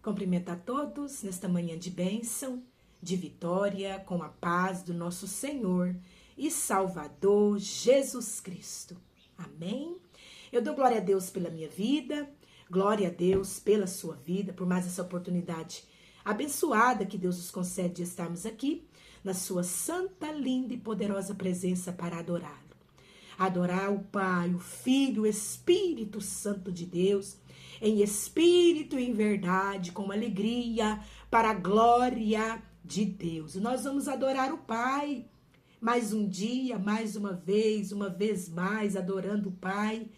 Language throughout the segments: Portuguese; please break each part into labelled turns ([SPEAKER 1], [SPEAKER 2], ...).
[SPEAKER 1] Cumprimento a todos nesta manhã de bênção, de vitória, com a paz do nosso Senhor e Salvador Jesus Cristo. Amém? Eu dou glória a Deus pela minha vida, glória a Deus pela sua vida, por mais essa oportunidade abençoada que Deus nos concede de estarmos aqui, na sua santa, linda e poderosa presença para adorá-lo. Adorar o Pai, o Filho, o Espírito Santo de Deus, em espírito e em verdade, com alegria, para a glória de Deus. E nós vamos adorar o Pai, mais um dia, mais uma vez mais, adorando o Pai.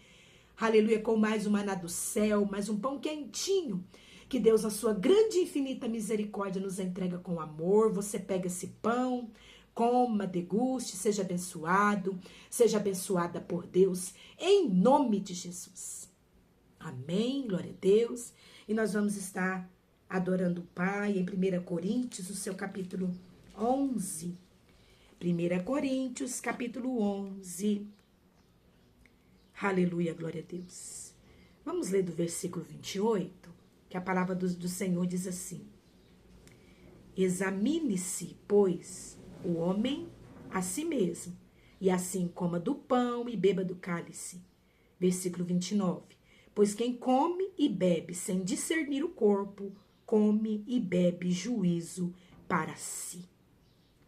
[SPEAKER 1] Aleluia, com mais um maná do céu, mais um pão quentinho, que Deus, na sua grande e infinita misericórdia, nos entrega com amor. Você pega esse pão, coma, deguste, seja abençoado, seja abençoada por Deus, em nome de Jesus. Amém, glória a Deus. E nós vamos estar adorando o Pai em 1 Coríntios, o seu capítulo 11. 1 Coríntios, capítulo 11. Aleluia, glória a Deus. Vamos ler do versículo 28, que a palavra do Senhor diz assim: Examine-se, pois, o homem a si mesmo, e assim coma do pão e beba do cálice. Versículo 29. Pois quem come e bebe sem discernir o corpo, come e bebe juízo para si.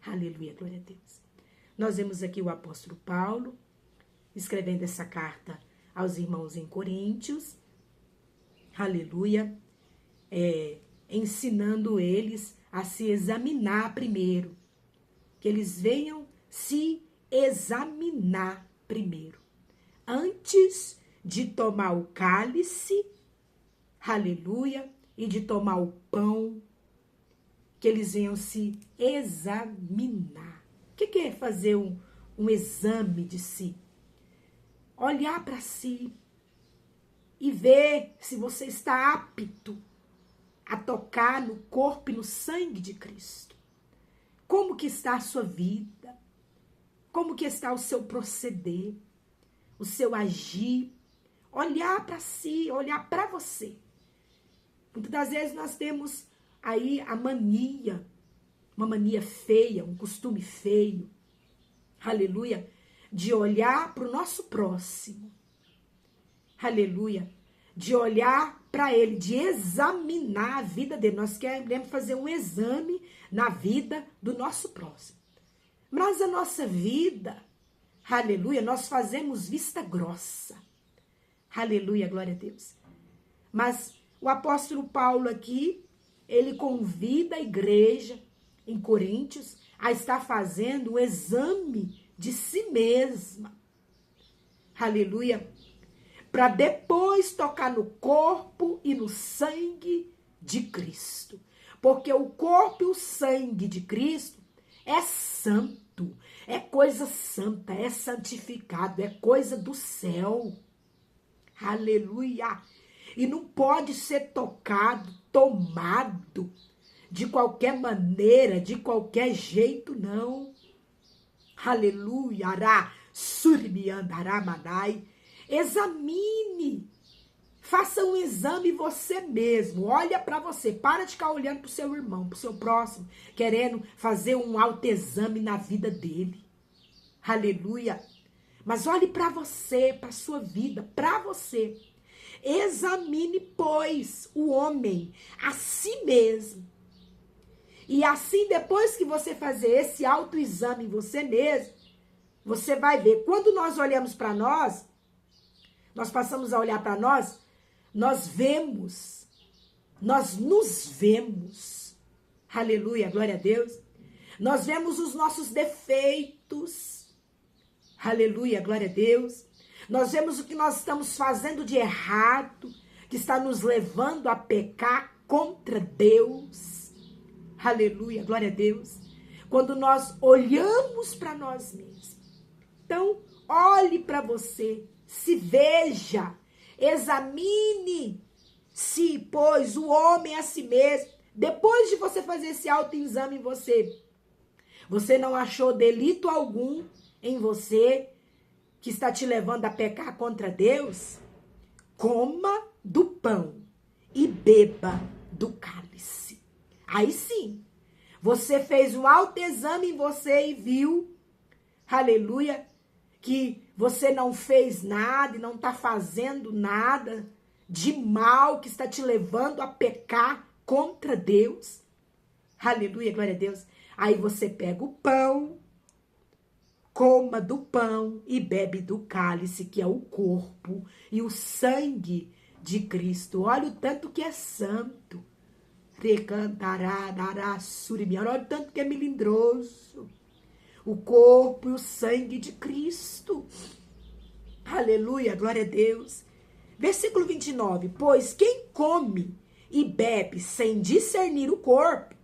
[SPEAKER 1] Aleluia, glória a Deus. Nós vemos aqui o apóstolo Paulo escrevendo essa carta aos irmãos em Coríntios. Aleluia. Ensinando eles a se examinar primeiro. Que eles venham se examinar primeiro. Antes de tomar o cálice, aleluia, e de tomar o pão, que eles venham se examinar. O que é fazer um exame de si? Olhar para si e ver se você está apto a tocar no corpo e no sangue de Cristo. Como que está a sua vida? Como que está o seu proceder? O seu agir? Olhar para si, olhar para você. Muitas das vezes nós temos aí a mania, uma mania feia, um costume feio, aleluia, de olhar para o nosso próximo, aleluia, de olhar para ele, de examinar a vida dele. Nós queremos fazer um exame na vida do nosso próximo. Mas a nossa vida, aleluia, nós fazemos vista grossa. Aleluia, glória a Deus. Mas o apóstolo Paulo aqui, ele convida a igreja em Coríntios a estar fazendo um exame de si mesma. Aleluia. Para depois tocar no corpo e no sangue de Cristo. Porque o corpo e o sangue de Cristo é santo, é coisa santa, é santificado, é coisa do céu. Aleluia! E não pode ser tocado, tomado, de qualquer maneira, de qualquer jeito, não. Aleluia! Ará, surmiandará, manai. Examine. Faça um exame você mesmo. Olha para você. Para de ficar olhando para o seu irmão, para o seu próximo, querendo fazer um autoexame na vida dele. Aleluia! Mas olhe para você, para a sua vida, para você. Examine, pois, o homem a si mesmo. E assim, depois que você fazer esse autoexame em você mesmo, você vai ver. Quando nós olhamos para nós passamos a olhar para nós vemos, nós nos vemos. Aleluia, glória a Deus. Nós vemos os nossos defeitos. Aleluia, glória a Deus. Nós vemos o que nós estamos fazendo de errado, que está nos levando a pecar contra Deus. Aleluia, glória a Deus. Quando nós olhamos para nós mesmos. Então, olhe para você, se veja, examine-se, pois, o homem a si mesmo. Depois de você fazer esse autoexame em você não achou delito algum em você que está te levando a pecar contra Deus? Coma do pão e beba do cálice. Aí sim, você fez um autoexame em você e viu, aleluia, que você não fez nada e não está fazendo nada de mal que está te levando a pecar contra Deus. Aleluia, glória a Deus. Aí você pega o pão, coma do pão e bebe do cálice, que é o corpo e o sangue de Cristo. Olha o tanto que é santo. Olha o tanto que é melindroso. O corpo e o sangue de Cristo. Aleluia, glória a Deus. Versículo 29. Pois quem come e bebe sem discernir o corpo,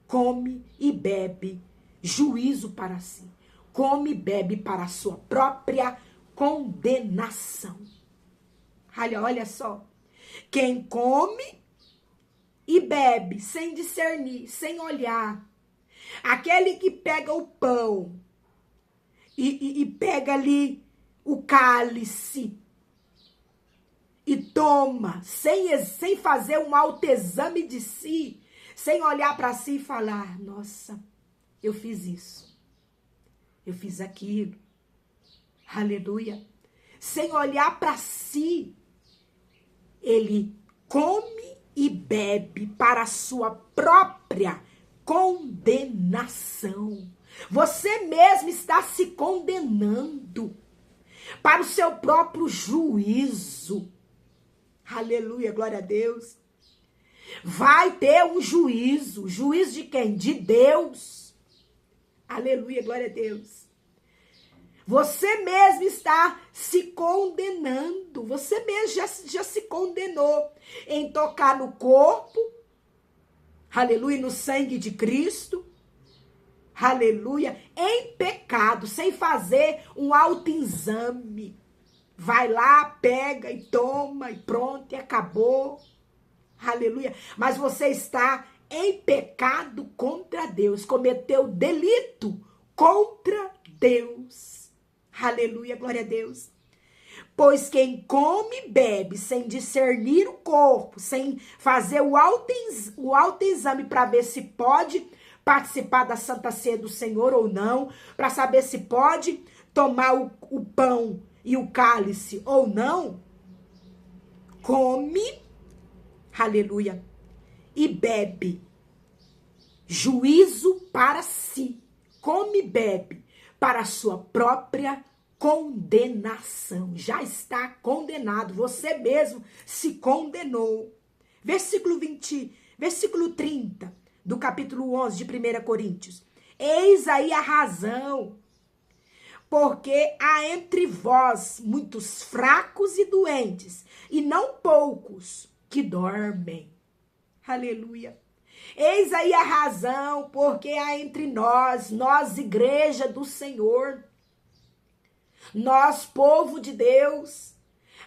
[SPEAKER 1] come e bebe juízo para si. Come e bebe para a sua própria condenação. Olha só. Quem come e bebe sem discernir, sem olhar. Aquele que pega o pão e pega ali o cálice e toma, sem fazer um autoexame de si, sem olhar para si e falar, nossa, eu fiz isso, eu fiz aquilo, aleluia. Sem olhar para si, ele come e bebe para a sua própria condenação. Você mesmo está se condenando para o seu próprio juízo. Aleluia, glória a Deus. Vai ter um juízo. Juízo de quem? De Deus. Aleluia, glória a Deus. Você mesmo está se condenando. Você mesmo já se condenou em tocar no corpo. Aleluia, no sangue de Cristo. Aleluia, em pecado, sem fazer um autoexame. Vai lá, pega e toma e pronto, e acabou. Aleluia. Mas você está em pecado contra Deus, cometeu delito contra Deus. Aleluia, glória a Deus. Pois quem come e bebe sem discernir o corpo, sem fazer o autoexame para ver se pode participar da Santa Ceia do Senhor ou não, para saber se pode tomar o pão e o cálice ou não, come, aleluia, e bebe juízo para si, come e bebe para a sua própria condenação. Já está condenado, você mesmo se condenou. Versículo 30 do capítulo 11 de 1 Coríntios. Eis aí a razão, porque há entre vós muitos fracos e doentes, e não poucos que dormem. Aleluia. Eis aí a razão, porque há entre nós igreja do Senhor, nós povo de Deus,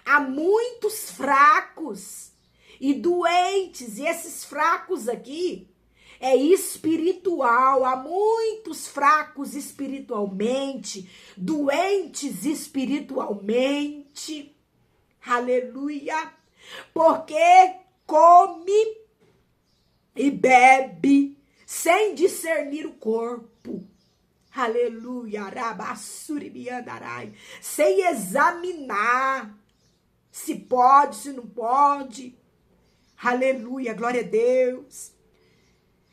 [SPEAKER 1] há muitos fracos e doentes, e esses fracos aqui é espiritual, há muitos fracos espiritualmente, doentes espiritualmente, aleluia, porque come e bebe sem discernir o corpo, aleluia, sem examinar se pode, se não pode, aleluia, glória a Deus.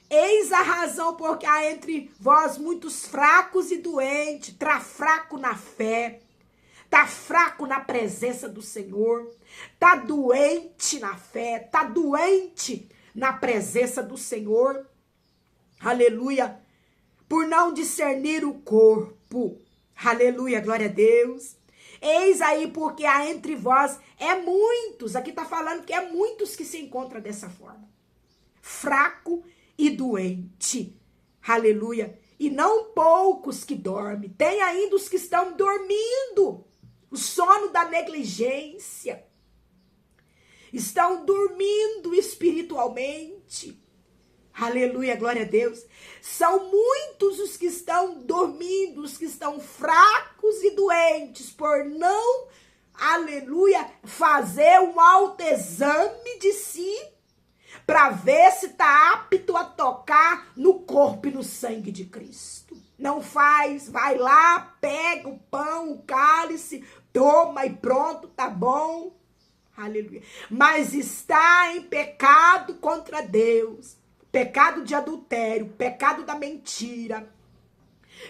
[SPEAKER 1] Eis a razão porque há entre vós muitos fracos e doentes, tá fraco na fé, tá fraco na presença do Senhor, tá doente na fé, tá doente na presença do Senhor, aleluia, por não discernir o corpo, aleluia, glória a Deus. Eis aí porque há entre vós muitos, aqui tá falando que é muitos que se encontram dessa forma, fraco e doente, aleluia, e não poucos que dormem, tem ainda os que estão dormindo, o sono da negligência, estão dormindo espiritualmente, aleluia, glória a Deus, são muitos os que estão dormindo, os que estão fracos e doentes, por não, aleluia, fazer um autoexame de si, para ver se está apto a tocar no corpo e no sangue de Cristo. Não faz, vai lá, pega o pão, o cálice, toma e pronto, tá bom. Aleluia. Mas está em pecado contra Deus. Pecado de adultério, pecado da mentira,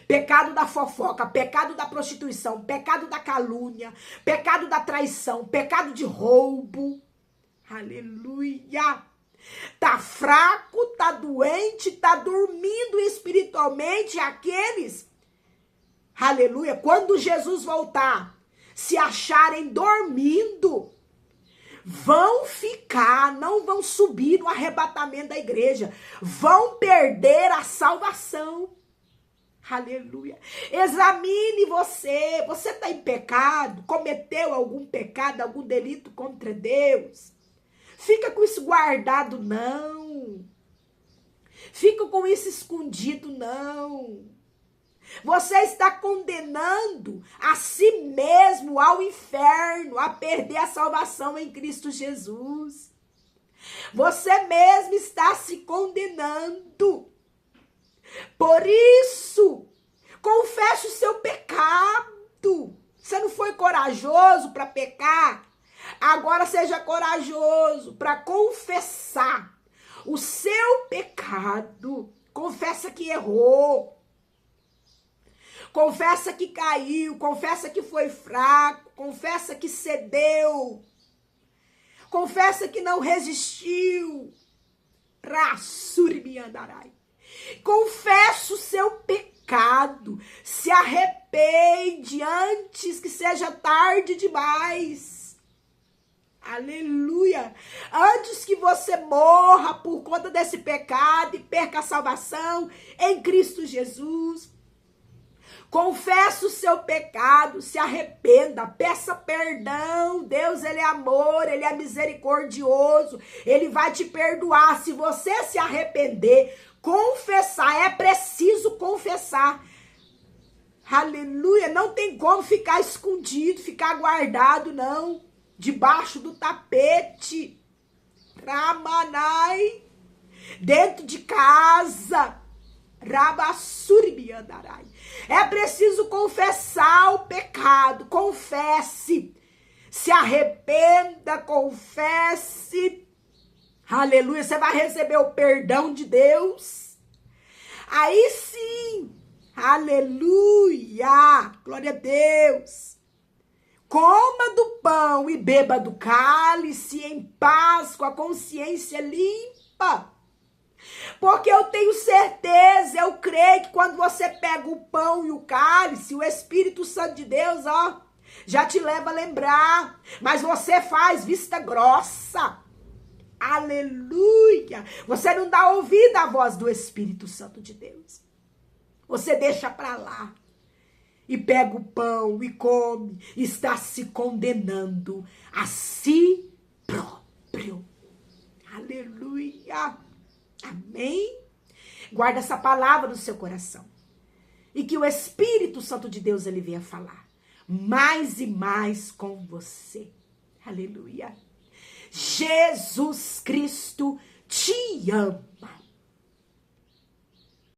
[SPEAKER 1] pecado da fofoca, pecado da prostituição, pecado da calúnia, pecado da traição, pecado de roubo. Aleluia. Tá fraco, tá doente, tá dormindo espiritualmente. Aqueles, aleluia, quando Jesus voltar, se acharem dormindo, vão ficar, não vão subir no arrebatamento da igreja, vão perder a salvação. Aleluia. Examine você está em pecado, cometeu algum pecado, algum delito contra Deus? Fica com isso guardado, não. Fica com isso escondido, não. Você está condenando a si mesmo ao inferno, a perder a salvação em Cristo Jesus. Você mesmo está se condenando. Por isso, confesse o seu pecado. Você não foi corajoso para pecar? Agora seja corajoso para confessar o seu pecado. Confessa que errou. Confessa que caiu, confessa que foi fraco, confessa que cedeu, confessa que não resistiu. Confessa o seu pecado, se arrepende antes que seja tarde demais. Aleluia! Antes que você morra por conta desse pecado e perca a salvação em Cristo Jesus. Confessa o seu pecado, se arrependa, peça perdão. Deus, ele é amor, ele é misericordioso, ele vai te perdoar. Se você se arrepender, confessar, é preciso confessar. Aleluia, não tem como ficar escondido, ficar guardado, não. Debaixo do tapete. Ramanai. Dentro de casa. Rabassuribiandarai. É preciso confessar o pecado. Confesse. Se arrependa, confesse. Aleluia. Você vai receber o perdão de Deus. Aí sim. Aleluia. Glória a Deus. Coma do pão e beba do cálice em paz, com a consciência limpa. Porque eu tenho certeza, eu creio que quando você pega o pão e o cálice, o Espírito Santo de Deus, já te leva a lembrar. Mas você faz vista grossa. Aleluia. Você não dá ouvido à voz do Espírito Santo de Deus. Você deixa pra lá. E pega o pão e come. Está se condenando a si próprio. Aleluia. Amém? Guarda essa palavra no seu coração. E que o Espírito Santo de Deus, ele venha falar mais e mais com você. Aleluia. Jesus Cristo te ama.